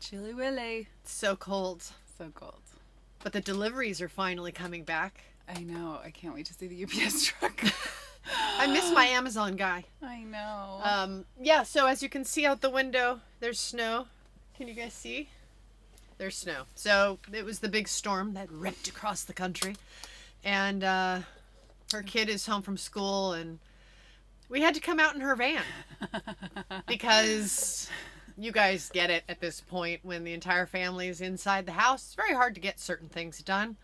Chilly willy. It's so cold. So cold. But the deliveries are finally coming back. I know. I can't wait to see the UPS truck. I miss my Amazon guy. I know. Yeah, so as you can see out the window, there's snow. Can you guys see? There's snow. So it was the big storm that ripped across the country. And her kid is home from school, and we had to come out in her van. Because you guys get it at this point when the entire family is inside the house. It's very hard to get certain things done.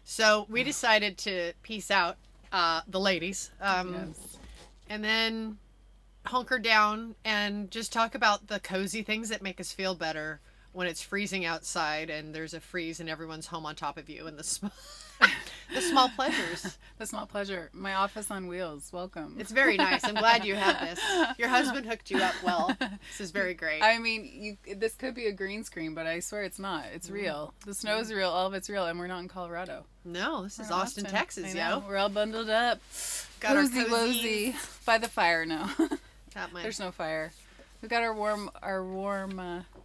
So we decided to peace out the ladies. Yes. And then hunker down and just talk about the cozy things that make us feel better when it's freezing outside and there's a freeze and everyone's home on top of you, and the small pleasures. The small pleasure. My office on wheels. Welcome. It's very nice. I'm glad you have this. Your husband hooked you up well. This is very great. I mean, this could be a green screen, but I swear it's not. It's real. The snow's real. All of it's real, and we're not in Colorado. No, this is We're in Austin, Texas, yo. We're all bundled up. Got our Cozy cozies. wozy. By the fire now. Got my, There's no fire. We've got our warm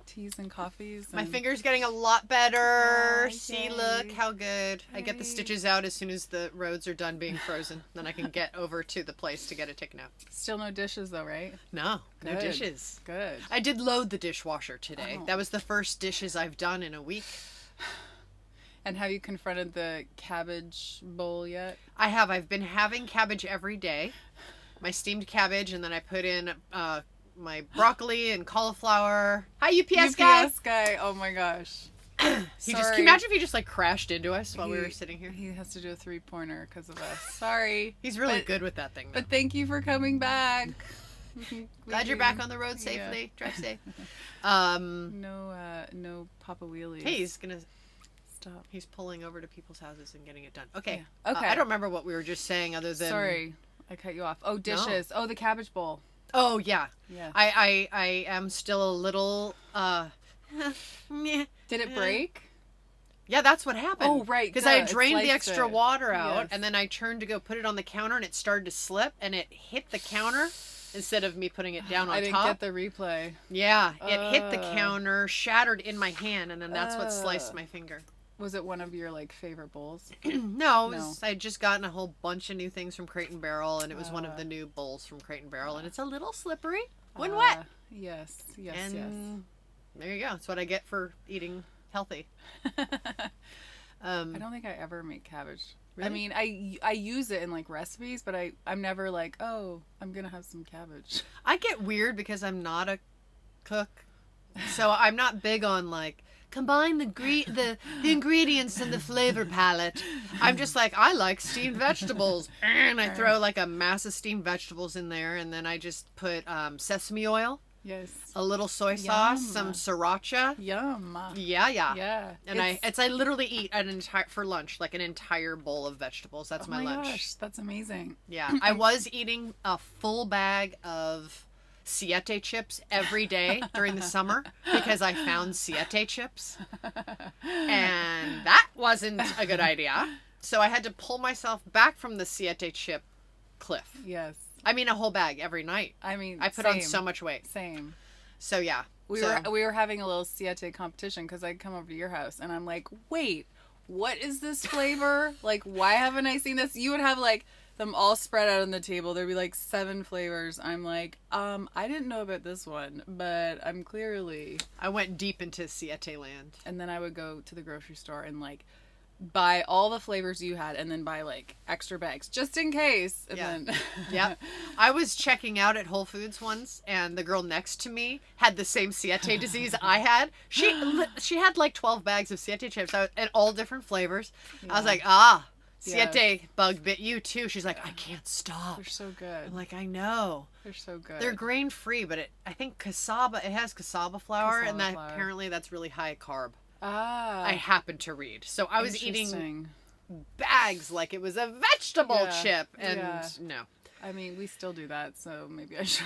teas and coffees. my and- finger's getting a lot better. Oh, See, yay. look how good. I get the Yay. stitches out as soon as the roads are done being frozen. Then I can get over to the place to get it taken out. Still no dishes though, right? No Good. dishes. Good. I did load the dishwasher today. Oh. That was the first dishes I've done in a week. And have you confronted the cabbage bowl yet? I have. I've been having cabbage every day. My steamed cabbage, and then I put in my broccoli and cauliflower. Hi, UPS guy. UPS guy. Oh my gosh. Can you Sorry. imagine if he just like crashed into us while we were sitting here? He has to do a 3-pointer because of us. Sorry. He's really But- good with that thing. Though. But thank you for coming back. Glad you're back on the road safely. Drive safe. No Papa Wheelies. Hey, he's gonna. Stop. He's pulling over to people's houses and getting it done. Okay. Yeah. Okay. I don't remember what we were just saying other than. Sorry, I cut you off. Oh, dishes. Oh, the cabbage bowl. Oh yeah. Yeah. I am still a little. Meh. Did it break? Yeah, that's what happened. Oh, right, Because duh, I it drained the sliced extra it. water out, Yes. and then I turned to go put it on the counter, and it started to slip, and it hit the counter instead of me putting it down on I didn't top. get the replay. Yeah, it hit the counter, shattered in my hand, and then that's what sliced Ugh. my finger. Was it one of your favorite bowls? No, I had just gotten a whole bunch of new things from Crate and Barrel, and it was one of Uh. the new bowls from Crate and Barrel, and it's a little slippery when wet. Yes, yes, And there you go. That's what I get for eating healthy. yes. I don't think I ever make cabbage. I Really? mean, I use it in recipes, but I'm never like, oh, I'm gonna have some cabbage. I get weird because I'm not a cook, so I'm not big on combine the ingredients and the flavor palette. I'm just I like steamed vegetables, and I throw a mass of steamed vegetables in there, and then I just put sesame oil, Yes. a little soy sauce, Yum. some sriracha. Yum. Yeah. Yeah. And I literally eat an entire for lunch an entire bowl of vegetables. That's my lunch. Gosh, that's amazing. Yeah, I was eating a full bag of Siete chips every day during the summer because I found Siete chips. And that wasn't a good idea. So I had to pull myself back from the Siete chip cliff. Yes. I mean, a whole bag every night. I mean, I put on so much weight. Same. So yeah. We were having a little Siete competition because I'd come over to your house and I'm like, wait, what is this flavor? Why haven't I seen this? You would have them all spread out on the table. There'd be 7 flavors. I'm like, I didn't know about this one, but I'm clearly. I went deep into Siete land. And then I would go to the grocery store and buy all the flavors you had and then buy extra bags just in case. And Yeah. then Yep. I was checking out at Whole Foods once, and the girl next to me had the same Siete disease I had. She had 12 bags of Siete chips and all different flavors. I was like, Siete bug bit you too. She's like, I can't stop. they're so good. I'm like, I know. They're so good. They're grain free, but I think cassava. It has cassava flour, and Cassava flour. apparently that's really high carb. Ah. I happened to read, so I was eating interesting. bags like it was a vegetable Yeah. chip, and Yeah. no. I mean, we still do that, so maybe I should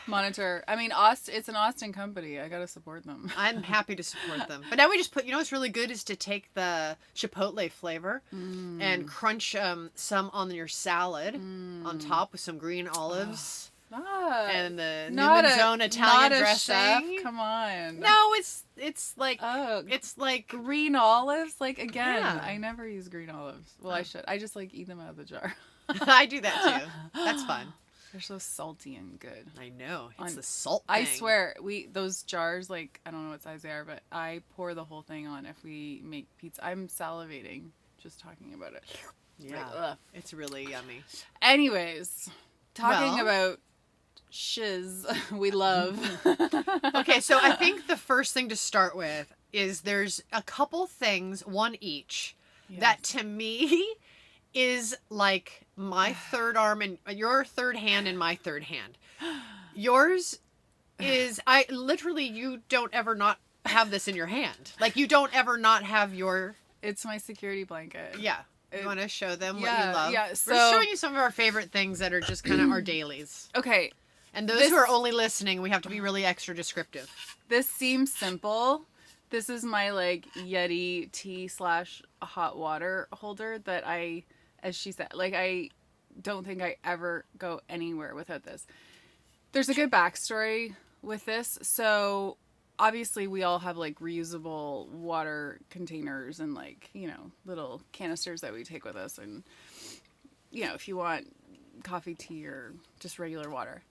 monitor. I mean, it's an Austin company. I gotta support them. I'm happy to support them. But now we just put, what's really good is to take the chipotle flavor and crunch some on your salad on top with some green olives. Stop. And the Not Newman's Own Italian not a dressing. chef. Come on. No, it's like green olives. Like again, Yeah. I never use green olives. Well, I should. I just like eat them out of the jar. I do that too. That's fun. They're so salty and good. I know. It's the salt thing. I swear, those jars, like, I don't know what size they are, but I pour the whole thing on if we make pizza. I'm salivating just talking about it. Yeah. Like, it's really yummy. Anyways, talking about shiz we love. Okay, so I think the first thing to start with is there's a couple things, one each, that to me is like my third arm and your third hand and my third hand. Yours is, you don't ever not have this in your hand. Like, you don't ever not have your... It's my security blanket. Yeah. You want to show them what yeah, you love? Yeah, so... We're showing you some of our favorite things that are just kind of our dailies. Okay. And those who are only listening, we have to be really extra descriptive. This seems simple. This is my, like, Yeti tea / hot water holder that I... As she said, like, I don't think I ever go anywhere without this. There's a good backstory with this. So, obviously, we all have, like, reusable water containers and, like, you know, little canisters that we take with us. And, you know, if you want coffee, tea, or just regular water.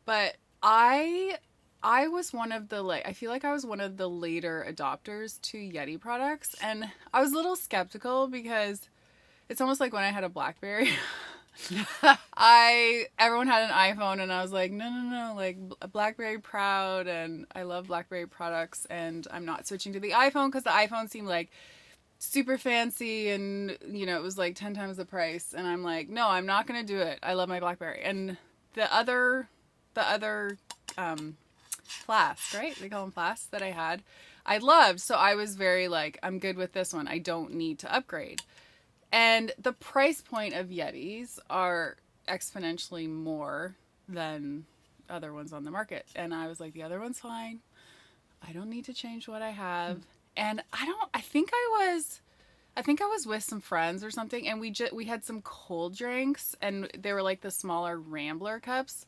But I was one of the, like, I feel like I was one of the later adopters to Yeti products. And I was a little skeptical because... It's almost like when I had a BlackBerry. Everyone had an iPhone and I was like, no, like BlackBerry proud and I love BlackBerry products and I'm not switching to the iPhone because the iPhone seemed like super fancy and, you know, it was like 10 times the price. And I'm like, no, I'm not going to do it. I love my BlackBerry. And the other flask, right? They call them flasks that I had. I loved. So I was very like, I'm good with this one. I don't need to upgrade. And the price point of Yetis are exponentially more than other ones on the market. And I was like, the other one's fine. I don't need to change what I have. And I think I was with some friends or something. And we had some cold drinks and they were like the smaller Rambler cups.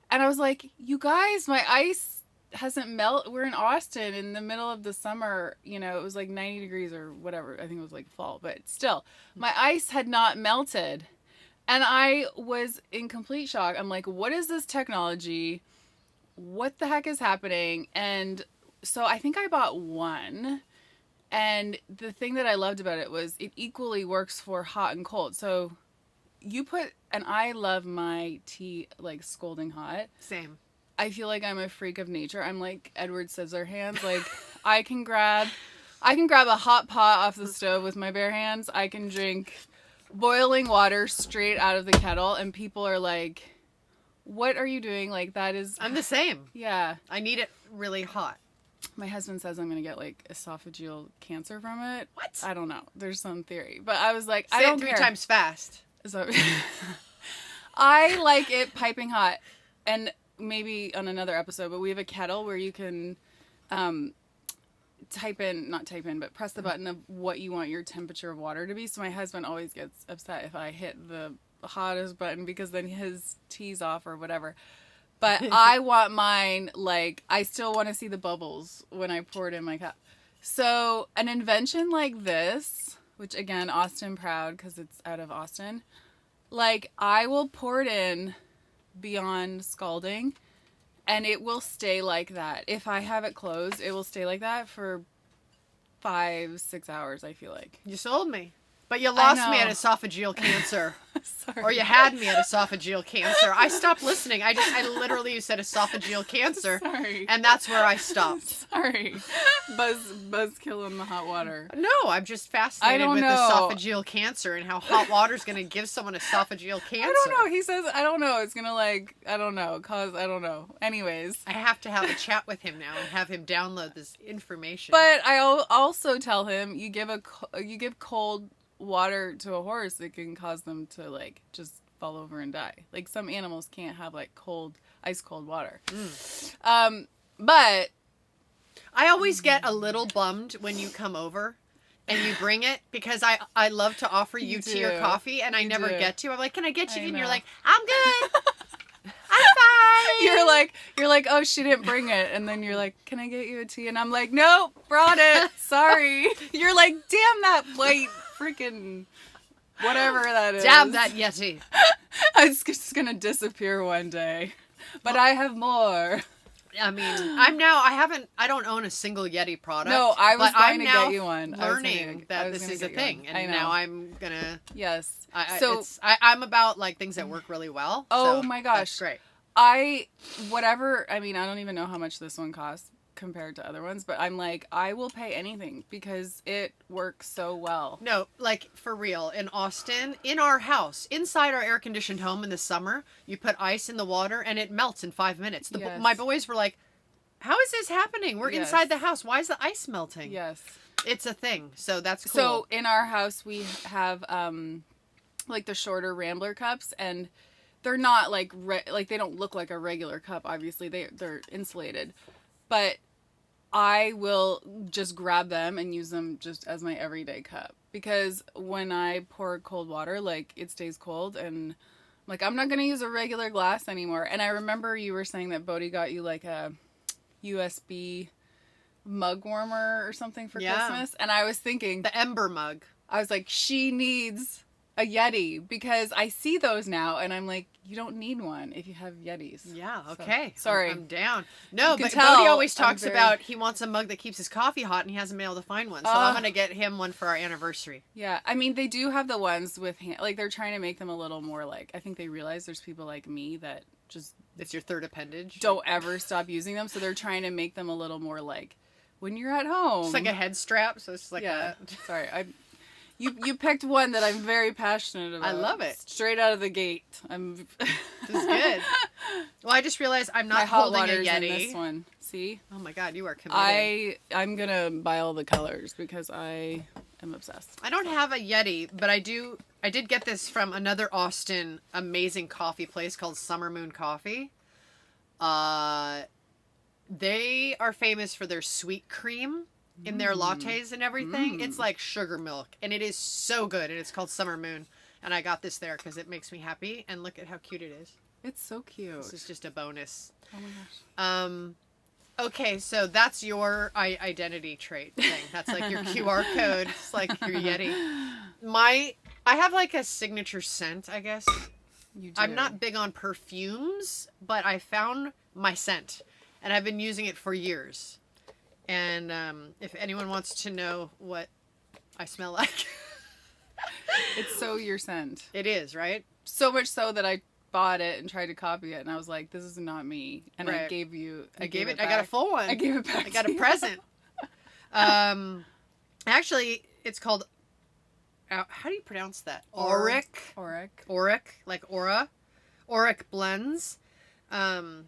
And I was like, you guys, my ice hasn't melted. We're in Austin in the middle of the summer, you know, it was like 90 degrees or whatever. I think it was like fall, but still my ice had not melted and I was in complete shock. I'm like, what is this technology? What the heck is happening? And so I think I bought one and the thing that I loved about it was it equally works for hot and cold. So and I love my tea like scalding hot. Same. I feel like I'm a freak of nature. I'm like Edward Scissorhands. Like I can grab a hot pot off the stove with my bare hands. I can drink boiling water straight out of the kettle and people are like, what are you doing? Like that is... I'm the same. Yeah. I need it really hot. My husband says I'm going to get like esophageal cancer from it. What? I don't know. There's some theory. But I was like, Say I don't it 3 care. times fast. So I like it piping hot. And maybe on another episode, but we have a kettle where you can press the button of what you want your temperature of water to be. So my husband always gets upset if I hit the hottest button because then his tea's off or whatever. But I want mine, like, I still want to see the bubbles when I pour it in my cup. So an invention like this, which again, Austin proud because it's out of Austin, like I will pour it in beyond scalding and it will stay like that. If I have it closed, it will stay like that for 5-6 hours, I feel like. You sold me. But you lost me at esophageal cancer. Sorry. Or you had me at esophageal cancer. I stopped listening. I literally said esophageal cancer. Sorry. And that's where I stopped. Sorry. Buzzkill in the hot water. No, I'm just fascinated with esophageal cancer and how hot water's going to give someone esophageal cancer. I don't know. He says, I don't know. It's going to like, I don't know. Anyways. I have to have a chat with him now and have him download this information. But I also tell him you give cold water to a horse, it can cause them to like just fall over and die. Like some animals can't have like ice cold water. But I always get a little bummed when you come over and you bring it because I love to offer you tea or coffee and I never get to. I'm like, can I get you? And you're like, I'm good. I'm You're like, oh, she didn't bring it. And then you're like, can I get you a tea? And I'm like, nope, brought it. Sorry. You're like, damn that white freaking whatever that is. Damn that Yeti. It's just going to disappear one day. But I have more. I mean, I don't own a single Yeti product. No, I was going to now get you one. Learning that this is a thing. And now I'm going to. Yes. I'm about like things that work really well. Oh so my gosh. That's great. I don't even know how much this one costs compared to other ones, but I'm like, I will pay anything because it works so well. No, like for real, in Austin, in our house, inside our air-conditioned home in the summer, you put ice in the water and it melts in 5 minutes. My boys were like, how is this happening? We're inside the house. Why is the ice melting? Yes. It's a thing. So that's cool. So in our house, we have like the shorter Rambler cups, and they're not like they don't look like a regular cup. Obviously, they're insulated, but I will just grab them and use them just as my everyday cup, because when I pour cold water, like it stays cold, and like I'm not gonna use a regular glass anymore. And I remember you were saying that Bodhi got you like a USB mug warmer or something for Christmas, and I was thinking the Ember mug. I was like, she needs a Yeti, because I see those now and I'm like, you don't need one if you have Yetis. Yeah, okay. So, sorry. I'm down. No, but Bodhi always talks about he wants a mug that keeps his coffee hot and he hasn't been able to find one. So I'm going to get him one for our anniversary. Yeah, I mean, they do have the ones with like they're trying to make them a little more like, I think they realize there's people like me that just... It's your third appendage. Don't ever stop using them. So they're trying to make them a little more like when you're at home. It's like a head strap, so it's like that. Sorry, You picked one that I'm very passionate about. I love it. Straight out of the gate. This is good. Well, I just realized I'm not holding a Yeti. In this one. See? Oh my God, you are committed. I'm gonna buy all the colors because I am obsessed. I don't have a Yeti, but I did get this from another Austin amazing coffee place called Summer Moon Coffee. They are famous for their sweet cream in their lattes and everything. It's like sugar milk, and it is so good, and it's called Summer Moon, and I got this there because it makes me happy, and look at how cute it is. It's so cute. This is just a bonus. Oh my gosh. Okay, so that's your identity trait thing. That's like your QR code. It's like your Yeti. I have like a signature scent, I guess. You do. I'm not big on perfumes, but I found my scent, and I've been using it for years. And if anyone wants to know what I smell like. It's so your scent. It is, right? So much so that I bought it and tried to copy it, and I was like, this is not me. And right. I gave you... I got a full one. I gave it back. I got a present. Actually, it's called... how do you pronounce that? Auric. Like aura. Auric Blends.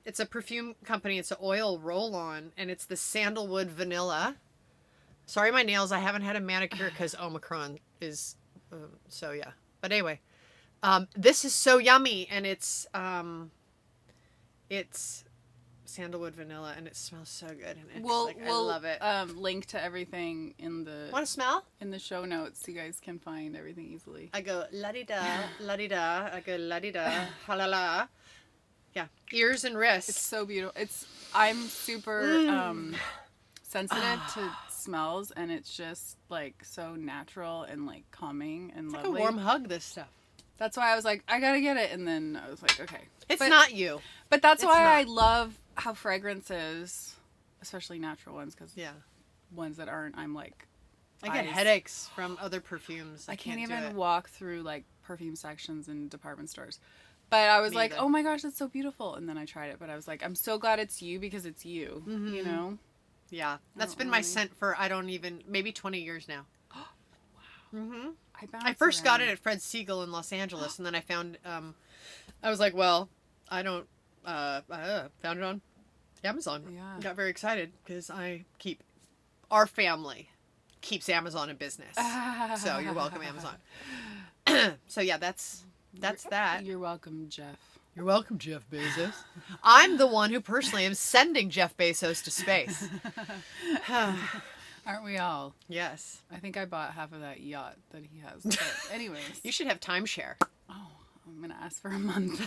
It's a perfume company. It's an oil roll-on, and it's the sandalwood vanilla. Sorry, my nails. I haven't had a manicure because Omicron is, so yeah. But anyway, this is so yummy, and it's sandalwood vanilla, and it smells so good. And we'll I love it. Link to everything in the... Want to smell? In the show notes, so you guys can find everything easily. I go la-di-da, la-di-da. I go la-di-da, ha-la-la. Yeah, ears and wrists. It's so beautiful. I'm super sensitive to smells, and it's just like so natural and like calming and lovely. It's like a warm hug, this stuff. That's why I was like, I gotta get it, and then I was like, okay. It's not you. But that's why I love how fragrances, especially natural ones, because ones that aren't, I'm like... I get headaches from other perfumes. I can't even walk through like perfume sections in department stores. But I was like, oh my gosh, that's so beautiful. And then I tried it. But I was like, I'm so glad it's you because it's you. Mm-hmm. You know? Yeah. That's been my scent for, maybe 20 years now. Wow. Mm-hmm. I first got it at Fred Siegel in Los Angeles. And then I found, I was like, well, I don't, found it on Amazon. Yeah. Got very excited because our family keeps Amazon in business. So you're welcome, Amazon. So yeah, that's that. You're welcome, Jeff. You're welcome, Jeff Bezos. I'm the one who personally am sending Jeff Bezos to space. Aren't we all? Yes. I think I bought half of that yacht that he has. But anyways. You should have timeshare. Oh, I'm going to ask for a month.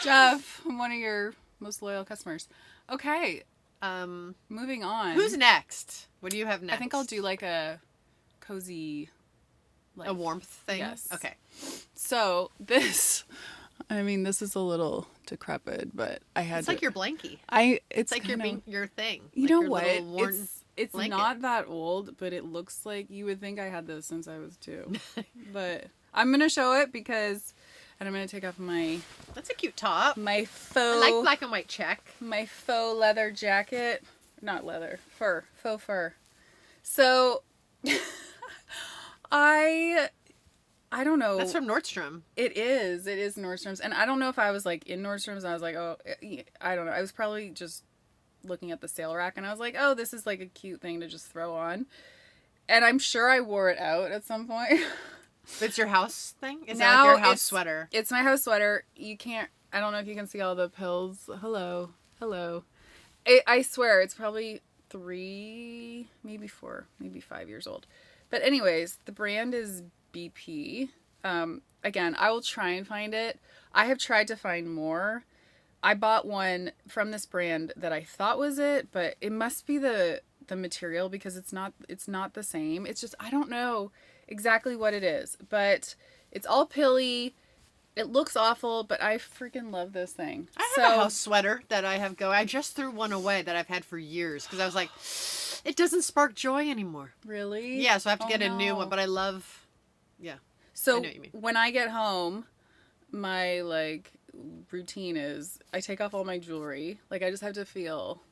Jeff, I'm one of your most loyal customers. Okay, moving on. Who's next? What do you have next? I think I'll do like a cozy, like, a warmth thing. Yes. Okay. So this, I mean, this is a little decrepit, but I had. It's like your blankie. It's like your thing. You like know your what? little worn It's blanket. not that old, but it looks like you would think I had this since I was 2. But I'm gonna show it because, and I'm gonna take off That's a cute top. my I faux like black and white check. my faux leather jacket, not leather, faux fur. So I don't know. That's from Nordstrom. It is Nordstrom's, and I don't know if I was like in Nordstrom's and I was like, oh, I don't know. I was probably just looking at the sale rack and I was like, oh, this is like a cute thing to just throw on, and I'm sure I wore it out at some point. It's your house thing? Is Now that like your house it's- sweater? It's my house sweater. You can't. I don't know if you can see all the pills. Hello. I swear it's probably 3, maybe 4, maybe 5 years old. But anyways, the brand is BP. Again, I will try and find it. I have tried to find more. I bought one from this brand that I thought was it, but it must be the material because it's not the same. It's just, I don't know exactly what it is, but it's all pilly. It looks awful, but I freaking love this thing. I have a house sweater that I have I just threw one away that I've had for years because I was like, it doesn't spark joy anymore. Really? Yeah, so I have to get a new one, but I love, yeah. So I know what you mean. when I get home, my like routine is I take off all my jewelry. Like I just have to feel,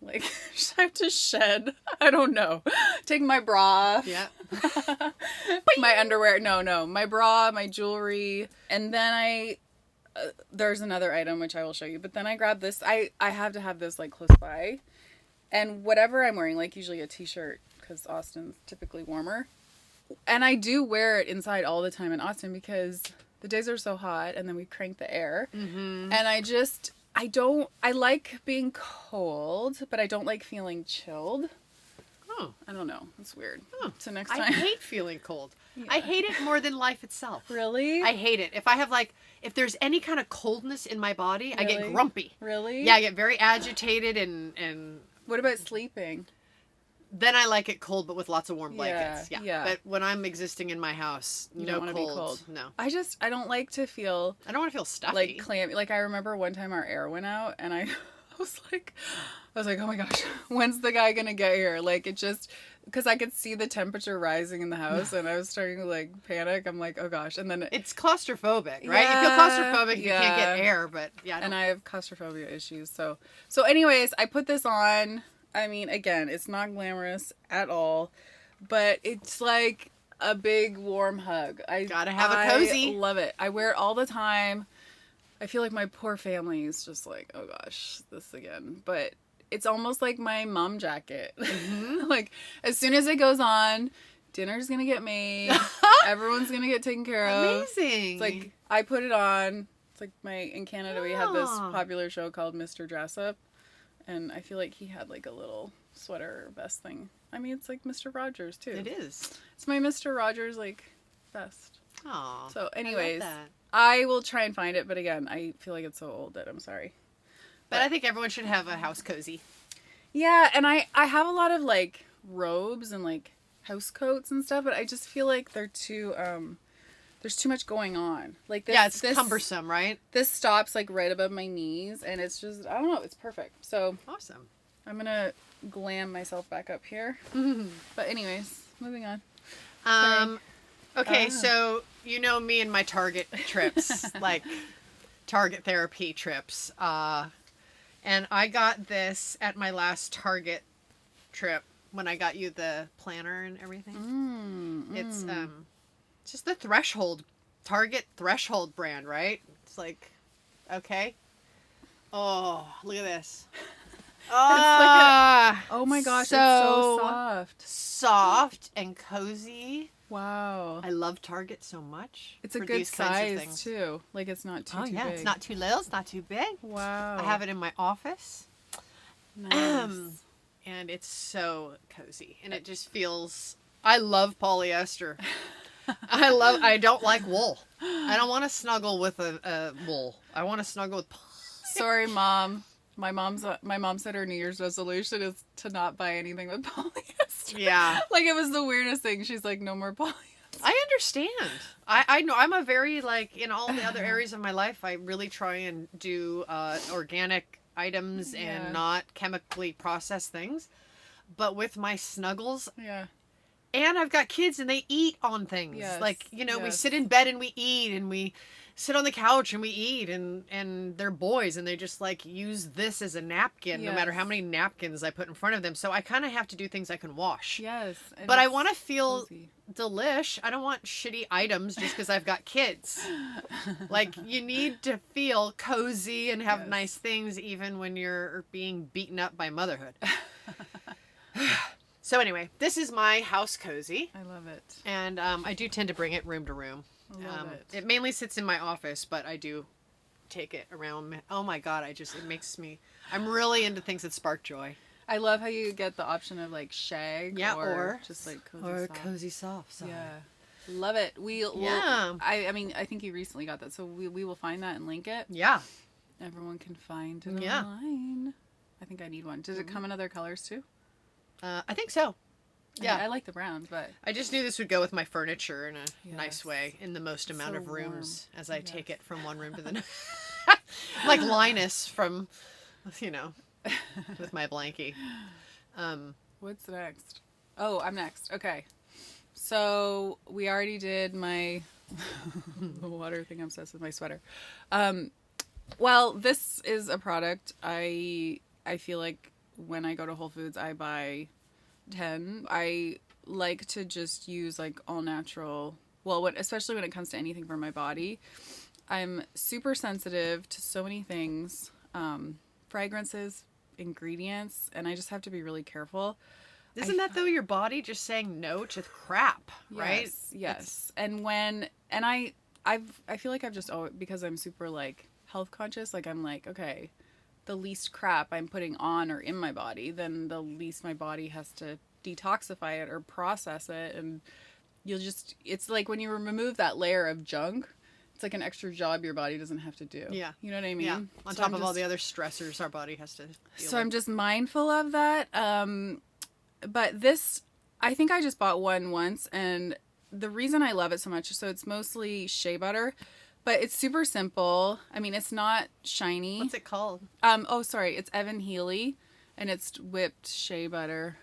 like just have to shed. I don't know. Take my bra off. Yeah. My underwear. No. My bra, my jewelry. And then there's another item which I will show you. But then I grab this. I have to have this like close by. And whatever I'm wearing, like usually a t-shirt because Austin's typically warmer. And I do wear it inside all the time in Austin because the days are so hot and then we crank the air. Mm-hmm. And I like being cold, but I don't like feeling chilled. Oh. I don't know. It's weird. Oh. So next time. I hate feeling cold. Yeah. I hate it more than life itself. Really? I hate it. If there's any kind of coldness in my body, Really? I get grumpy. Really? Yeah, I get very agitated and What about sleeping? then I like it cold, but with lots of warm blankets. Yeah. But when I'm existing in my house, You no don't want to cold. be cold. No. I don't like to feel I don't want to feel stuffy. like clammy. Like I remember one time our air went out and I was like, oh my gosh, when's the guy gonna get here? Like it just, because I could see the temperature rising in the house and I was starting to like panic. I'm like, oh gosh. And then it's claustrophobic, right? Yeah, you feel claustrophobic if you yeah. can't get air, but yeah. and I have claustrophobia issues. So anyways, I put this on. I mean, again, it's not glamorous at all, but it's like a big warm hug. I gotta have a cozy. I love it. I wear it all the time. I feel like my poor family is just like, oh gosh, this again. But it's almost like my mom jacket. Mm-hmm. Like as soon as it goes on, dinner's gonna get made. Everyone's gonna get taken care of. Amazing. It's like I put it on. It's like in Canada we had this popular show called Mr. Dress Up. And I feel like he had like a little sweater vest thing. I mean, it's like Mr. Rogers too. It is. It's my Mr. Rogers like vest. Aw. So anyways, I love that. I will try and find it. But again, I feel like it's so old that I'm sorry. But I think everyone should have a house cozy. Yeah. And I have a lot of like robes and like house coats and stuff, but I just feel like they're too, there's too much going on. Like this, yeah, it's cumbersome, right? This stops like right above my knees and it's just, I don't know, it's perfect. So awesome. I'm going to glam myself back up here. But anyways, moving on. Okay, so you know me and my Target trips, like Target therapy trips. And I got this at my last Target trip when I got you the planner and everything. It's just the Target Threshold brand, right? It's like, okay. Oh, look at this. Oh my gosh, so it's so soft. Soft and cozy. Wow. I love Target so much. It's a for good these kinds of size things. too. Like it's not too big. It's not too little, it's not too big. Wow. I have it in my office. Nice. And it's so cozy. And it just feels, I love polyester. I don't like wool. I don't want to snuggle with a wool. I want to snuggle with Sorry, Mom. My mom said her New Year's resolution is to not buy anything with polyester. Yeah. Like, it was the weirdest thing. She's like, no more polyester. I understand. I know I'm a very, like, in all the other areas of my life, I really try and do organic items and not chemically processed things. But with my snuggles, and I've got kids and they eat on things. Yes. Like, we sit in bed and we eat, and we sit on the couch and we eat, and they're boys and they just like use this as a napkin, no matter how many napkins I put in front of them. So I kind of have to do things I can wash. Yes. But I want to feel delish. I don't want shitty items just because I've got kids. Like, you need to feel cozy and have nice things even when you're being beaten up by motherhood. So anyway, this is my house cozy. I love it. And I do tend to bring it room to room. I love it. It mainly sits in my office, but I do take it around. Oh my God, it makes me, I'm really into things that spark joy. I love how you get the option of like shag or just like cozy or soft. cozy soft. Yeah. Love it. I mean, I think you recently got that, so we will find that and link it. Yeah. Everyone can find it online. I think I need one. Does it come in other colors too? I think so. Yeah. I like the brown, but I just knew this would go with my furniture in a nice way, in the most amount of rooms as I take it from one room to the next. Like Linus from, with my blankie. What's next? Oh, I'm next. Okay. So we already did my the water thing. I'm obsessed with my sweater. Well, this is a product I feel like when I go to Whole Foods, I buy 10. I like to just use like all natural. Well, especially when it comes to anything for my body, I'm super sensitive to so many things, fragrances, ingredients, and I just have to be really careful. Isn't that though your body just saying no to crap, right? Yes. And I feel like I've just always, because I'm super like health conscious, like I'm like, okay, the least crap I'm putting on or in my body, then the least my body has to detoxify it or process it. And it's like when you remove that layer of junk, it's like an extra job your body doesn't have to do. Yeah. You know what I mean? Yeah. On top of all the other stressors our body has to deal with. I'm just mindful of that. But this, I think I just bought one once, and the reason I love it so much, so it's mostly shea butter. But it's super simple. I mean, it's not shiny. What's it called? It's Evan Healy, and it's whipped shea butter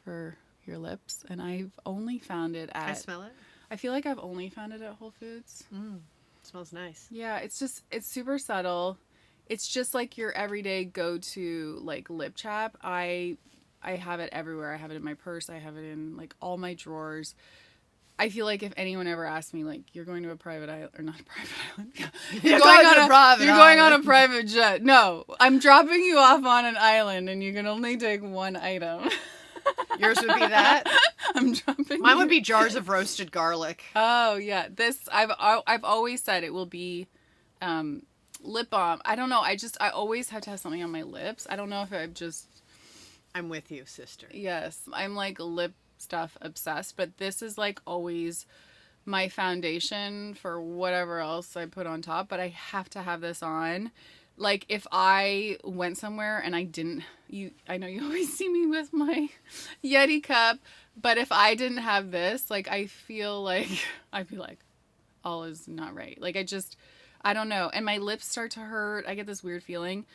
for your lips. And I've only found it at... Can I smell it? I feel like I've only found it at Whole Foods. It smells nice. Yeah, it's super subtle. It's just like your everyday go-to like lip chap. I have it everywhere. I have it in my purse. I have it in like all my drawers. I feel like if anyone ever asked me, like, you're going to a private island, or not a private island, you're going on a private jet. No, I'm dropping you off on an island, and you can only take one item. Yours would be that. I'm dropping. Mine would be jars of roasted garlic. Oh yeah, I've always said it will be, lip balm. I don't know. I always have to have something on my lips. I don't know if I'm with you, sister. Yes, I'm like lip stuff obsessed, but this is like always my foundation for whatever else I put on top, but I have to have this on. Like if I went somewhere and I know you always see me with my Yeti cup, but if I didn't have this, like I feel like I'd be like, all is not right. Like I don't know. And my lips start to hurt. I get this weird feeling.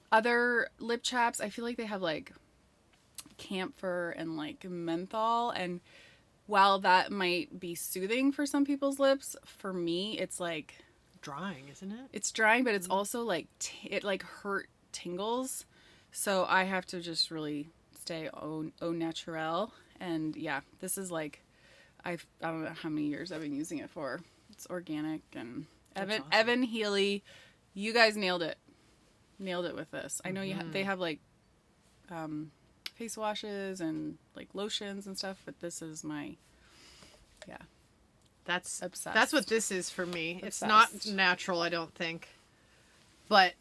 Other lip chaps, I feel like they have like camphor and like menthol, and while that might be soothing for some people's lips, for me it's like drying, isn't it? It's drying, but it's also like it like hurt tingles, so I have to just really stay au naturel. And yeah, this is like I don't know how many years I've been using it for. It's organic, and awesome. Evan Healy, you guys nailed it with this. I know they have like face washes and like lotions and stuff, but this is that's obsessed. That's what this is for me. Obsessed. It's not natural, I don't think, but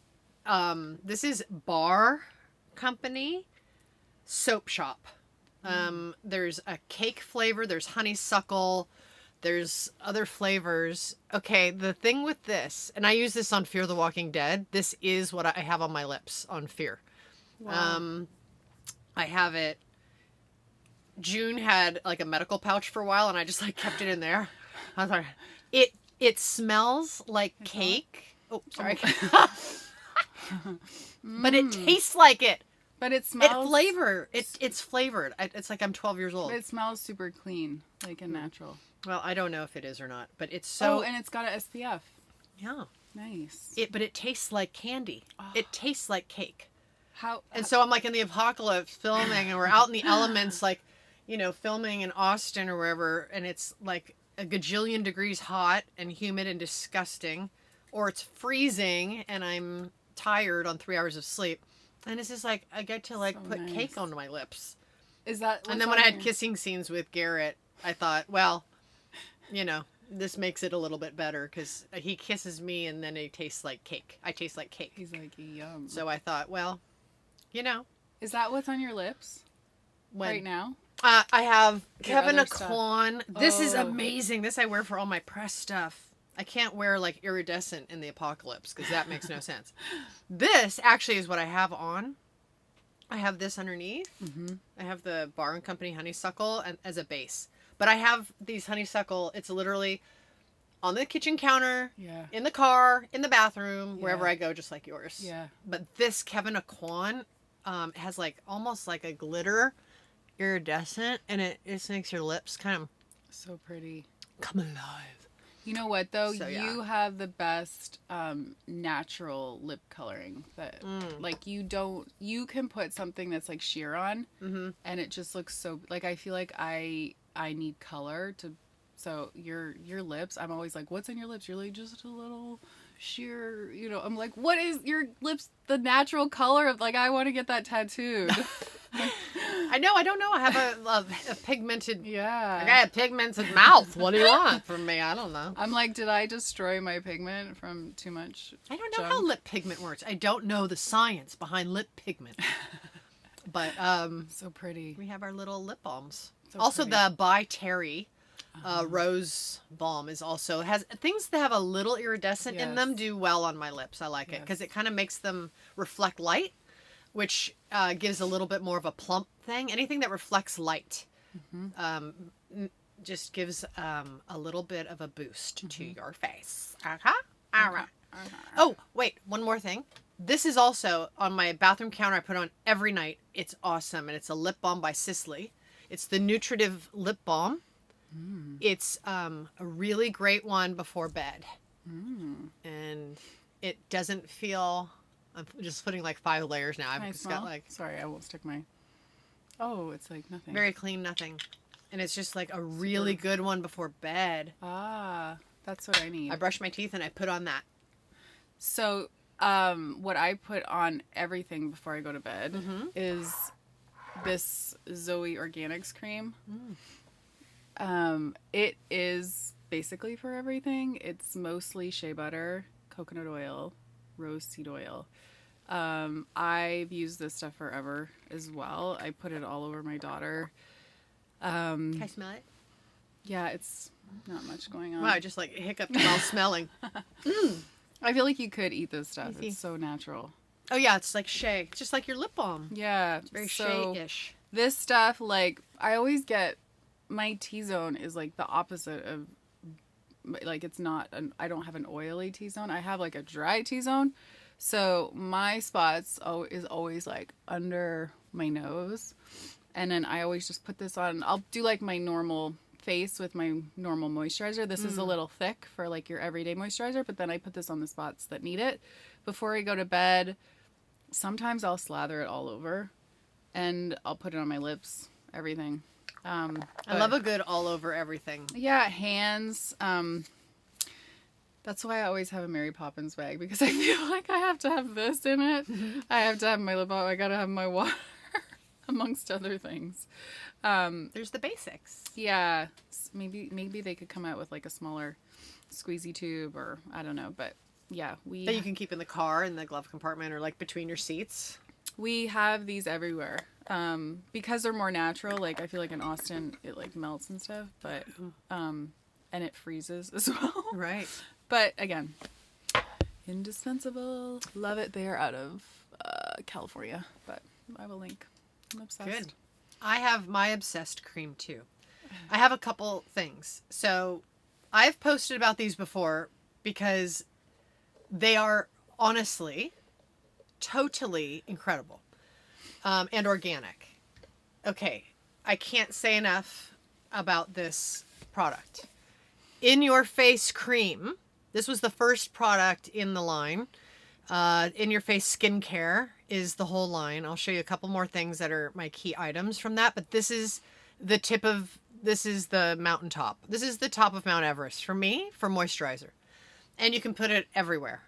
this is Barr Company soap shop. There's a cake flavor, there's honeysuckle, There's other flavors. Okay, the thing with this, and I use this on Fear the Walking Dead. This is what I have on my lips on Fear. Wow. I have it. June had like a medical pouch for a while, and I just like kept it in there. I was like, it smells like cake. Oh, sorry. But it tastes like it. But it smells. It's flavored. It's like I'm 12 years old. But it smells super clean, like and natural. Well, I don't know if it is or not, but it's so. Oh, and it's got a SPF. Yeah. Nice. But it tastes like candy. Oh. It tastes like cake. And so I'm like in the apocalypse filming, and we're out in the elements, like, you know, filming in Austin or wherever, and it's like a gajillion degrees hot and humid and disgusting, or it's freezing and I'm tired on 3 hours of sleep, and it's just like I get to like put cake onto my lips. Is that? And then when I had kissing scenes with Garrett, I thought, well, you know, this makes it a little bit better because he kisses me and then it tastes like cake. I taste like cake. He's like, yum. So I thought, well, you know. Is that what's on your lips right now? I have Kevin Aquan. This is amazing. This I wear for all my press stuff. I can't wear like iridescent in the apocalypse because that makes no sense. This actually is what I have on. I have this underneath. Mm-hmm. I have the Bar & Company honeysuckle as a base. But I have these honeysuckle. It's literally on the kitchen counter, in the car, in the bathroom, wherever I go, just like yours. Yeah. But this Kevin Aquan has like almost like a glitter iridescent, and it just makes your lips kind of so pretty. Come alive. You know what though? So, you have the best natural lip coloring that like you can put something that's like sheer on and it just looks so like I feel like I need color to so your lips, I'm always like, what's in your lips? You're like just a little sheer, you know. I'm like, what is your lips the natural color of? Like, I want to get that tattooed. I know. I don't know. I have a pigmented. Yeah. I got a pigmented mouth. What do you want from me? I don't know. I'm like, did I destroy my pigment from too much? I don't know how lip pigment works. I don't know the science behind lip pigment. But so pretty. We have our little lip balms. So also, pretty. the by Terry rose balm is also has things that have a little iridescent in them. Do well on my lips. I like it because it kind of makes them reflect light, which gives a little bit more of a plump thing. Anything that reflects light just gives a little bit of a boost to your face. All right. Oh, wait, one more thing. This is also on my bathroom counter. I put on every night. It's awesome, and it's a lip balm by Sisley. It's the Nutritive Lip Balm. It's a really great one before bed. And it doesn't feel... I'm just putting like 5 layers now. I've just got like... Sorry, I won't stick my... Oh, it's like nothing. Very clean, nothing. And it's just like a really good one before bed. Ah, that's what I need. I brush my teeth and I put on that. So, what I put on everything before I go to bed is this Zoe Organics Cream. It is basically for everything. It's mostly shea butter, coconut oil, rose seed oil. I've used this stuff forever as well. I put it all over my daughter. Can I smell it? Yeah, it's not much going on. Wow, I just like hiccuped while smelling. I feel like you could eat this stuff. It's so natural. Oh yeah, it's like Shea. It's just like your lip balm. Yeah. It's very Shea-ish. This stuff, like, I always get, my T-zone is like the opposite of, like, it's not, I don't have an oily T-zone. I have like a dry T-zone. So my spots is always like under my nose. And then I always just put this on. I'll do like my normal face with my normal moisturizer. This is a little thick for like your everyday moisturizer, but then I put this on the spots that need it. Before I go to bed, sometimes I'll slather it all over and I'll put it on my lips, everything. I love a good all over everything. Yeah, hands. That's why I always have a Mary Poppins bag, because I feel like I have to have this in it. I have to have my lip balm. I gotta have my water, amongst other things. There's the basics. Yeah, maybe they could come out with like a smaller squeezy tube, or I don't know, but yeah, that you can keep in the car in the glove compartment or like between your seats. We have these everywhere because they're more natural. Like I feel like in Austin it like melts and stuff, but and and it freezes as well. Right. But again, indispensable. Love it. They are out of California, but I will link. I'm obsessed. Good. I have my obsessed cream too. I have a couple things. So I've posted about these before because they are honestly totally incredible and organic. Okay, I can't say enough about this product. In Your Face Cream. This was the first product in the line. In Your Face Skincare is the whole line. I'll show you a couple more things that are my key items from that, but this is the mountaintop. This is the top of Mount Everest for me, for moisturizer. And you can put it everywhere.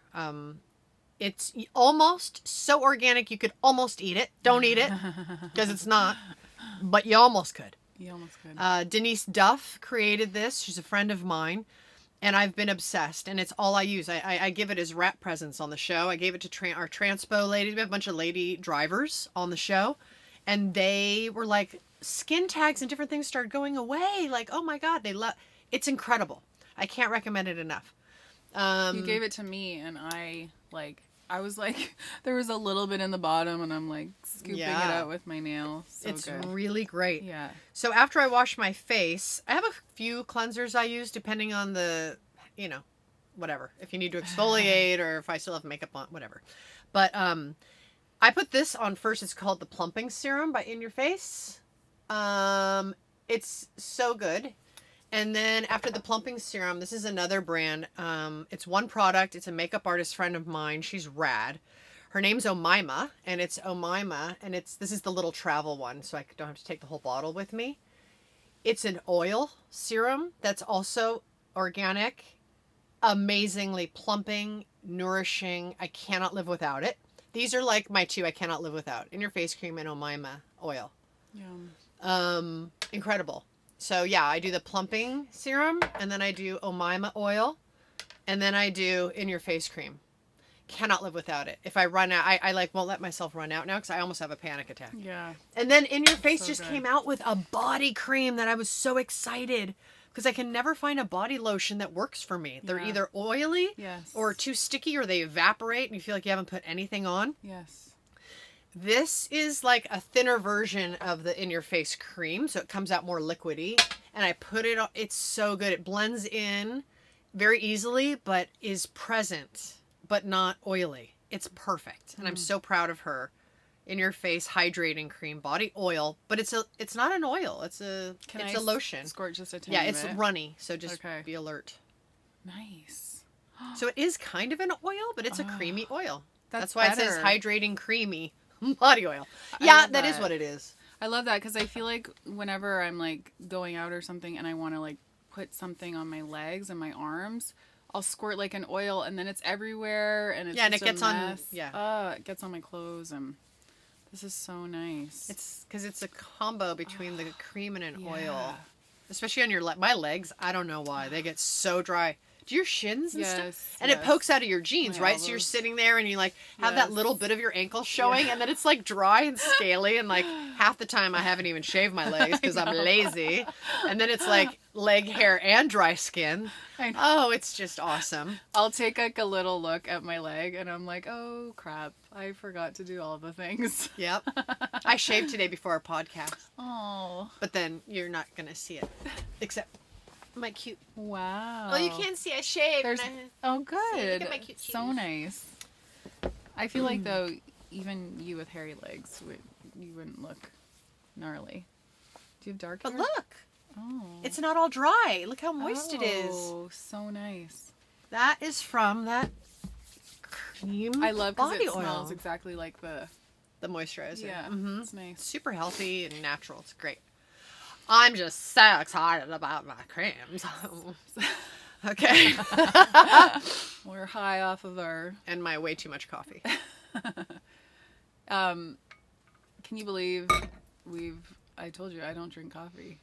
It's almost so organic you could almost eat it. Don't eat it, because it's not, but you almost could. You almost could. Denise Duff created this. She's a friend of mine. And I've been obsessed, and it's all I use. I give it as wrap presents on the show. I gave it to our transpo ladies. We have a bunch of lady drivers on the show, and they were like, skin tags and different things started going away. Like, oh my God, it's incredible. I can't recommend it enough. You gave it to me, and I was like, there was a little bit in the bottom, and I'm like scooping it out with my nail. So it's good. really great. Yeah. So after I wash my face, I have a few cleansers I use depending on the, whatever. If you need to exfoliate or if I still have makeup on, whatever. But I put this on first. It's called the Plumping Serum by In Your Face. It's so good. And then after the Plumping Serum, this is another brand. It's one product. It's a makeup artist friend of mine. She's rad. Her name's Omima, and it's Omima, and this is the little travel one, so I don't have to take the whole bottle with me. It's an oil serum that's also organic, amazingly plumping, nourishing. I cannot live without it. These are like my two I cannot live without. In Your Face Cream and Omima oil. Yum. Incredible. So yeah, I do the plumping serum, and then I do Omima oil, and then I do In Your Face Cream. Cannot live without it. If I run out, I won't let myself run out now because I almost have a panic attack. Yeah. And then In Your Face So just good. came out with a body cream that I was so excited because I can never find a body lotion that works for me. They're Yeah. either oily Yes. or too sticky, or they evaporate and you feel like you haven't put anything on. Yes. This is like a thinner version of the In Your Face cream, so it comes out more liquidy. And I put it on. It's so good. It blends in very easily, but is present, but not oily. It's perfect. And I'm so proud of her. In Your Face hydrating cream, body oil, but it's not an oil. It's a lotion. Squirt just a tiny Yeah, it's bit? runny, so just Okay. be alert. Nice. So it is kind of an oil, but it's a creamy oil. That's why it says better. hydrating creamy body oil. I Yeah, love that is that. what it is. I love that because I feel like whenever I'm like going out or something and I want to like put something on my legs and my arms, I'll squirt like an oil and then it's everywhere and it's Yeah, and just it gets a on- mess. yeah. It gets on my clothes and this is so nice. It's because it's a combo between the cream and an oil. Yeah. Especially on your my legs. I don't know why. They get so dry. Do your shins and Yes, stuff? And it yes. pokes out of your jeans, My right? So you're elbows. sitting there and you like have that Yes. little bit of your ankle showing and then it's like dry and scaly and like half the time I haven't even shaved my legs because I'm lazy. And then it's like leg hair and dry skin. I know. Oh, it's just awesome. I'll take like a little look at my leg and I'm like, oh crap, I forgot to do all the things. Yep. I shaved today before our podcast, Oh, but then you're not going to see it except my cute. wow. Well, you can't see I shaved. There's- and Oh, good. at my cute So shoes. nice. I feel like though, even you with hairy legs, you wouldn't look gnarly. Do you have dark But hair? look, Oh. it's not all dry. Look how moist it is. Oh, so nice. That is from that cream I love because body it oil. smells exactly like the. The moisturizer. Yeah, Mhm. it's nice. Super healthy and natural. It's great. I'm just so excited about my creams. Okay. We're high off of our. And my way too much coffee. Can you believe I told you I don't drink coffee,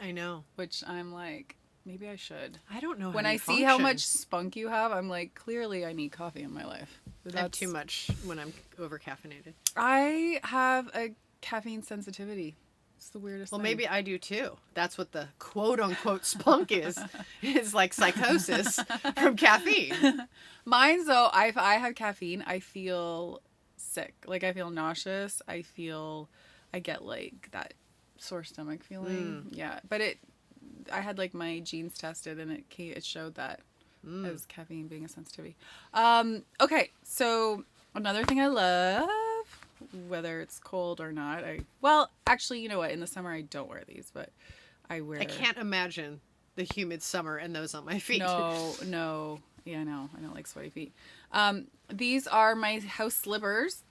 I know. which I'm like, maybe I should. I don't know When how I you see how function. much spunk you have, I'm like, clearly I need coffee in my life. I have too much when I'm over caffeinated. I have a caffeine sensitivity. It's the weirdest Well, thing. maybe I do too. That's what the quote unquote spunk is like psychosis from caffeine. Mine's though, if I have caffeine, I feel sick. Like I feel nauseous. I get like that sore stomach feeling. Yeah, but I had like my genes tested and it showed that it was caffeine being a sensitivity. Okay, so another thing I love, whether it's cold or not, actually, you know what? In the summer, I don't wear these, but I can't imagine the humid summer and those on my feet. No. Yeah, no, I don't like sweaty feet. These are my house slippers.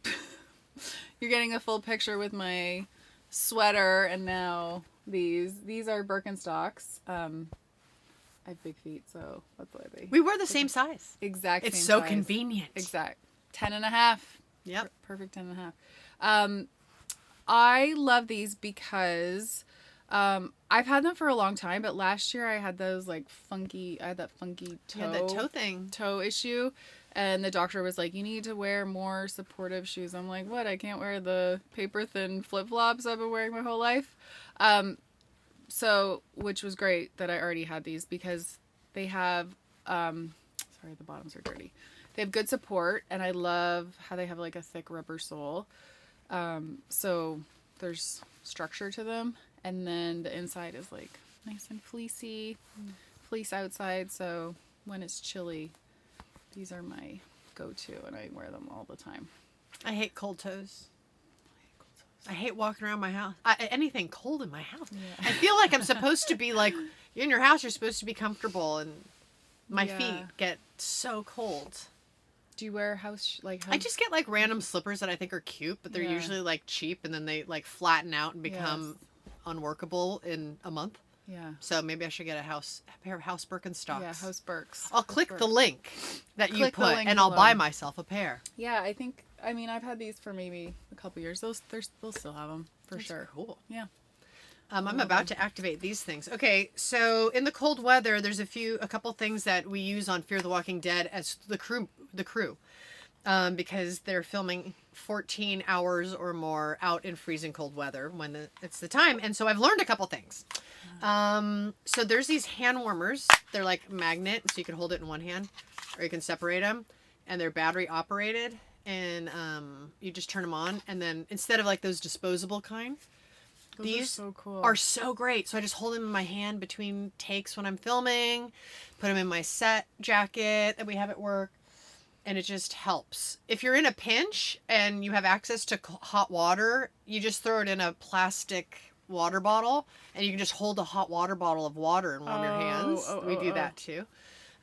You're getting a full picture with my sweater, and now these are Birkenstocks. I have big feet, so that's why we wear the same size. Exact it's same so size. Convenient. Exact 10.5. Yep. Perfect 10.5. I love these because I've had them for a long time, but last year I had that funky toe. Yeah, that toe thing. Toe issue. And the doctor was like, you need to wear more supportive shoes. I'm like, what? I can't wear the paper thin flip-flops I've been wearing my whole life. So, which was great that I already had these because they have, sorry, the bottoms are dirty. They have good support, and I love how they have like a thick rubber sole. So there's structure to them, and then the inside is like nice and fleecy, fleece outside. So when it's chilly, these are my go-to, and I wear them all the time. I hate cold toes. I hate walking around my house. Anything cold in my house. Yeah. I feel like I'm supposed to be like, you're in your house, you're supposed to be comfortable, and my feet get so cold. Do you wear house? I just get like random slippers that I think are cute, but they're usually like cheap, and then they like flatten out and become unworkable in a month. Yeah. So maybe I should get a pair of house Birkenstocks. Yeah, house Birks. I'll click the link that you put, and I'll buy myself a pair. Yeah, I've had these for maybe a couple years. They'll still have them for sure. Cool. Yeah. I'm about to activate these things. Okay, so in the cold weather, there's a couple things that we use on Fear the Walking Dead as the crew, because they're filming 14 hours or more out in freezing cold weather when it's the time. And so I've learned a couple things. So there's these hand warmers. They're like magnet, so you can hold it in one hand, or you can separate them, and they're battery operated. And you just turn them on, and then instead of like those disposable kind, these are so great. So I just hold them in my hand between takes when I'm filming, put them in my set jacket that we have at work, and it just helps. If you're in a pinch and you have access to hot water, you just throw it in a plastic water bottle, and you can just hold a hot water bottle of water and warm your hands. We do that too.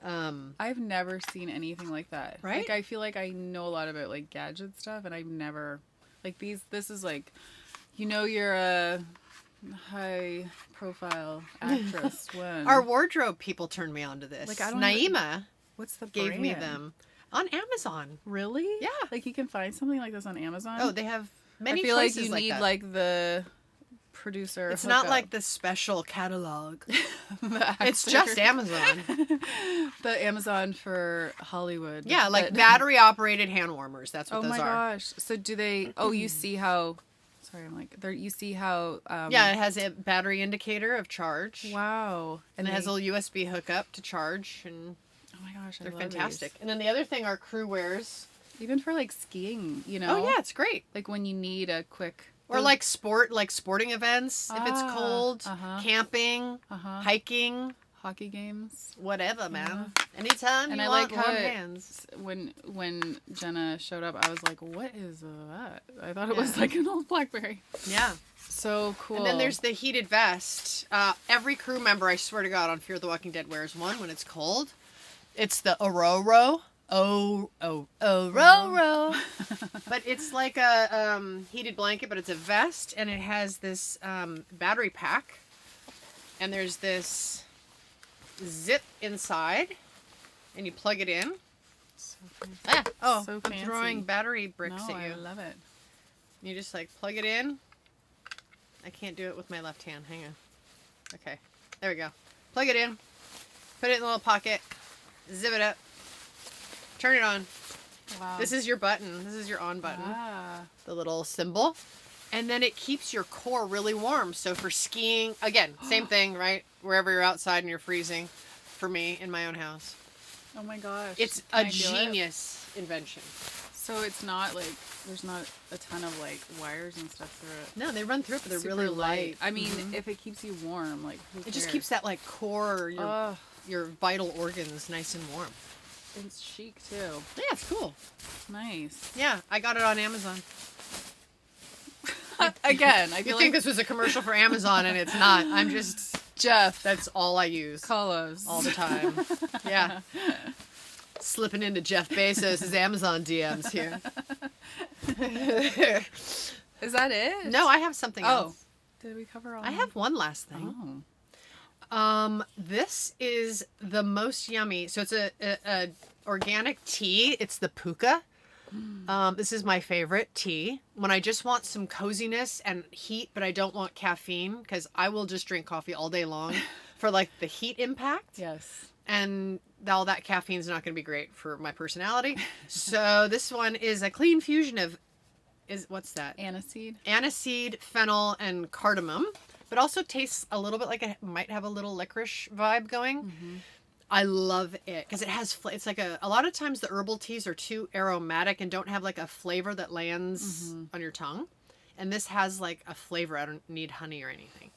I've never seen anything like that. Right? Like I feel like I know a lot about like gadget stuff, and I've never like these. This is like, you're a high profile actress when our wardrobe people turned me on to this. Like I don't Naima, what's the gave brand? me them on Amazon. Really? Yeah. Like you can find something like this on Amazon. Oh, they have many. I feel choices like you need that. like the producer. It's not like the special catalog. It's just Amazon. The Amazon for Hollywood. Yeah, like battery operated hand warmers. That's what oh those my are. gosh. So do they? Oh, you see how? Sorry, I'm like there. You see how? Yeah, it has a battery indicator of charge. Wow. And it has a USB hookup to charge, and oh my gosh, they're fantastic. And then the other thing are crew wears. Even for like skiing, Oh yeah, it's great. Like when you need a quick. Or like sporting events if it's cold, camping, hiking, hockey games, whatever, man. Anytime and you I want like warm hands. When Jenna showed up, I was like, "What is that?" I thought it was like an old BlackBerry. Yeah, so cool. And then there's the heated vest. Every crew member, I swear to God, on Fear the Walking Dead wears one when it's cold. It's the Ororo. Ororo. But it's like a heated blanket, but it's a vest, and it has this battery pack, and there's this zip inside, and you plug it in. So fancy. So I'm throwing battery bricks at you. I love it. You just like plug it in. I can't do it with my left hand. Hang on. Okay, there we go. Plug it in. Put it in the little pocket. Zip it up. Turn it on. Wow. This is your button. This is your on button. Ah. The little symbol. And then it keeps your core really warm. So for skiing, again, same thing, right? Wherever you're outside and you're freezing. For me, in my own house. Oh my gosh. It's Can a I feel it? genius invention. So it's not like, there's not a ton of like wires and stuff through it. No, they run through it, but they're Super really light. I mean, if it keeps you warm, like, who It just cares? keeps that like core, your vital organs nice and warm. It's chic too. Yeah, it's cool. Nice. Yeah, I got it on Amazon. Again, I You feel think like this was a commercial for Amazon, and it's not. I'm just, Jeff. that's all I use. Call us. All the time. Yeah. Slipping into Jeff Bezos' Amazon DMs here. Is that it? No, I have something else. Did we cover all? I have one last thing. Oh. This is the most yummy. So it's a organic tea. It's the puka. This is my favorite tea. When I just want some coziness and heat, but I don't want caffeine, because I will just drink coffee all day long for like the heat impact. Yes. And all that caffeine is not going to be great for my personality. So this one is a clean fusion of, what's that? Aniseed. Aniseed, fennel, and cardamom. But also tastes a little bit like it might have a little licorice vibe going. Mm-hmm. I love it because it has, it's like a lot of times the herbal teas are too aromatic and don't have like a flavor that lands on your tongue. And this has like a flavor. I don't need honey or anything.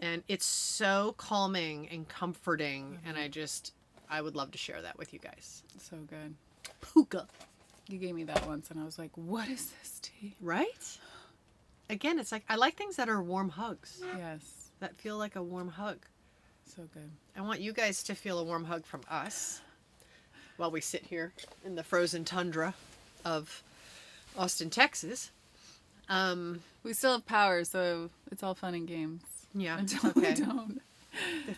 And it's so calming and comforting. And I would love to share that with you guys. So good. Puka. You gave me that once and I was like, what is this tea? Right? Again, it's like, I like things that are warm hugs. Yes. That feel like a warm hug. So good. I want you guys to feel a warm hug from us while we sit here in the frozen tundra of Austin, Texas. We still have power, so it's all fun and games. Yeah, Until okay. we don't.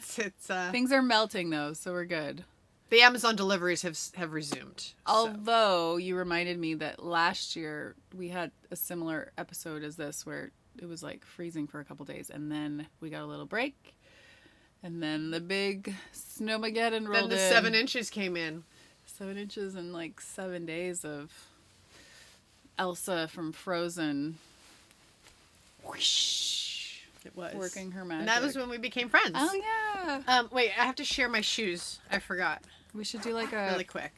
Things Things are melting though, so we're good. The Amazon deliveries have resumed. Although you reminded me that last year we had a similar episode as this where it was like freezing for a couple days and then we got a little break. And then the big snowmageddon rolled in. Then the 7 inches came in. 7 inches in like 7 days of Elsa from Frozen. Whoosh. It was. Working her magic. And that was when we became friends. Oh, yeah. Wait, I have to share my shoes. I forgot. We should do like a... Really quick.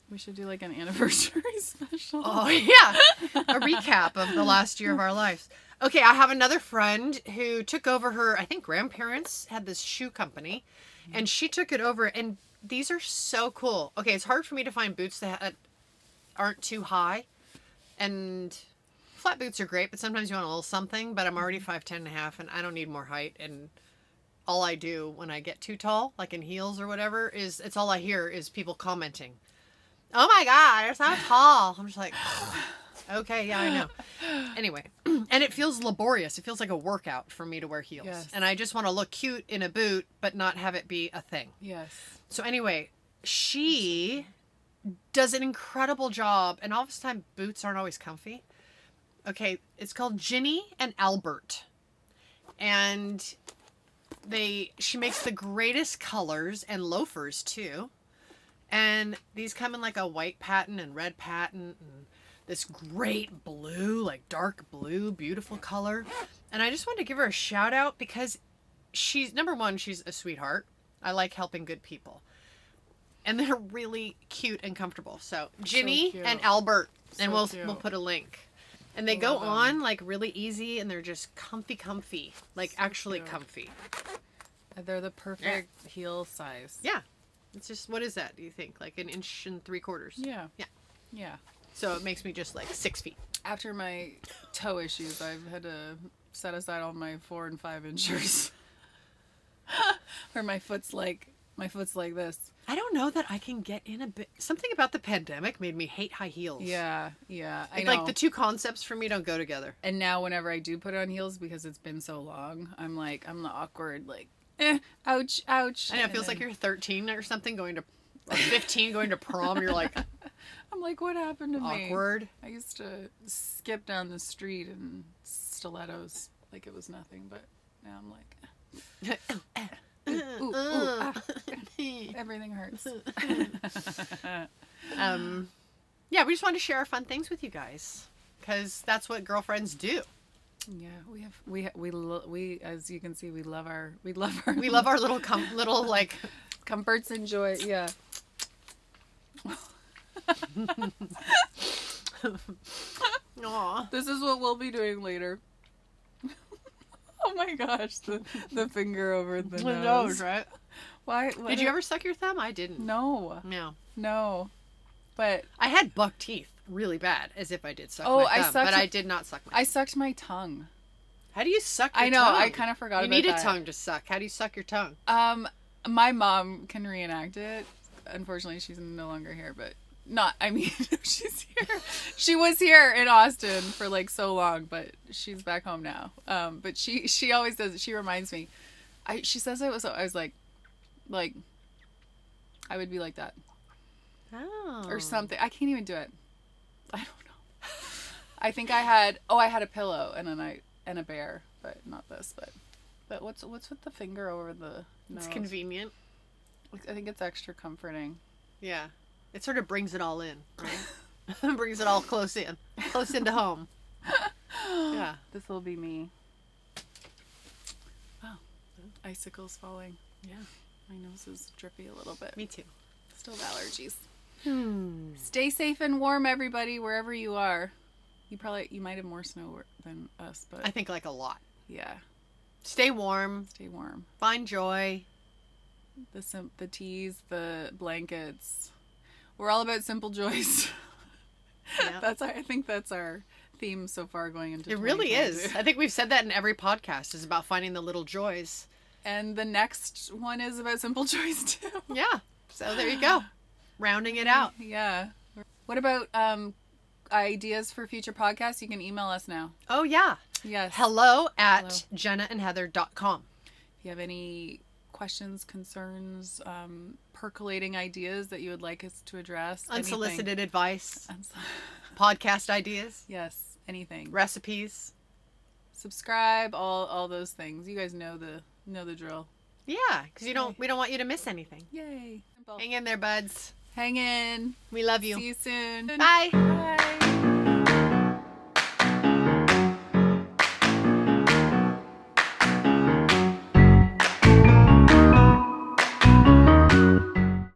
We should do like an anniversary special. Oh, yeah. A recap of the last year of our lives. Okay, I have another friend who took over her, I think grandparents had this shoe company, and she took it over, and these are so cool. Okay, it's hard for me to find boots that aren't too high, and flat boots are great, but sometimes you want a little something, but I'm already 5'10" and a half, and I don't need more height, and all I do when I get too tall, like in heels or whatever, it's all I hear is people commenting, "Oh my God, you're so tall." I'm just like... Okay, yeah, I know. Anyway, and it feels laborious. It feels like a workout for me to wear heels. Yes. And I just want to look cute in a boot, but not have it be a thing. Yes. So anyway, she does an incredible job. And all this time, boots aren't always comfy. Okay, it's called Ginny and Albert. And she makes the greatest colors and loafers, too. And these come in like a white patent and red patent and this great blue, like dark blue, beautiful color. And I just wanted to give her a shout out because she's, number one, she's a sweetheart. I like helping good people. And they're really cute and comfortable. So Ginny and Albert, and we'll put a link. And they go on like really easy and they're just comfy, like so actually cute. Comfy. They're the perfect heel size. Yeah. It's just, what is that, do you think? Like 1 3/4 inches? Yeah. Yeah. Yeah. So it makes me just like 6 feet. After my toe issues, I've had to set aside all my 4 and 5 inches. Where my foot's like this. I don't know that I can get in a bit. Something about the pandemic made me hate high heels. Yeah, yeah. I know. Like the two concepts for me don't go together. And now whenever I do put on heels, because it's been so long, I'm the awkward, like, ouch, ouch. I know, it feels like you're 13 or something or 15 going to prom. You're like... I'm like, what happened to me? Awkward. I used to skip down the street in stilettos like it was nothing, but now I'm like, everything hurts. Yeah, we just wanted to share our fun things with you guys because that's what girlfriends do. Yeah, we as you can see, we love our We love our little like comforts and joy. Yeah. Aw. This is what we'll be doing later. Oh my gosh, the finger over the nose. Right? Why? Did you ever suck your thumb? I didn't. No. No. But I had buck teeth really bad, as if I did suck my thumb. But I did not suck my I sucked my tongue. How do you suck your tongue? I know, I kind of forgot about that. You need a tongue to suck. How do you suck your tongue? My mom can reenact it. Unfortunately, she's no longer here, but she's here. She was here in Austin for like so long, but she's back home now. But she always does it. She reminds me. She says I was like, I would be like that. Oh. Or something. I can't even do it. I don't know. I think I had a pillow and a bear, but not this. But what's with the finger over the nose? It's convenient. I think it's extra comforting. Yeah. It sort of brings it all in, right? Brings it all close into home. Yeah. This will be me. Wow. Icicles falling. Yeah. My nose is drippy a little bit. Me too. Still have allergies. Stay safe and warm, everybody, wherever you are. You might have more snow than us, but I think like a lot. Yeah. Stay warm. Stay warm. Find joy. The teas, the blankets. We're all about simple joys. Yeah. I think that's our theme so far going into It really is. I think we've said that in every podcast, is about finding the little joys. And the next one is about simple joys too. Yeah. So there you go. Rounding it out. Yeah. What about ideas for future podcasts? You can email us now. Oh, yeah. Yes. hello@jennaandheather.com. If you have any questions, concerns, percolating ideas that you would like us to address. Unsolicited advice. Podcast ideas. Yes. Anything. Recipes. Subscribe. All those things. You guys know the drill. Yeah, because we don't want you to miss anything. Yay. Hang in there, buds. Hang in. We love you. See you soon. Bye. Bye.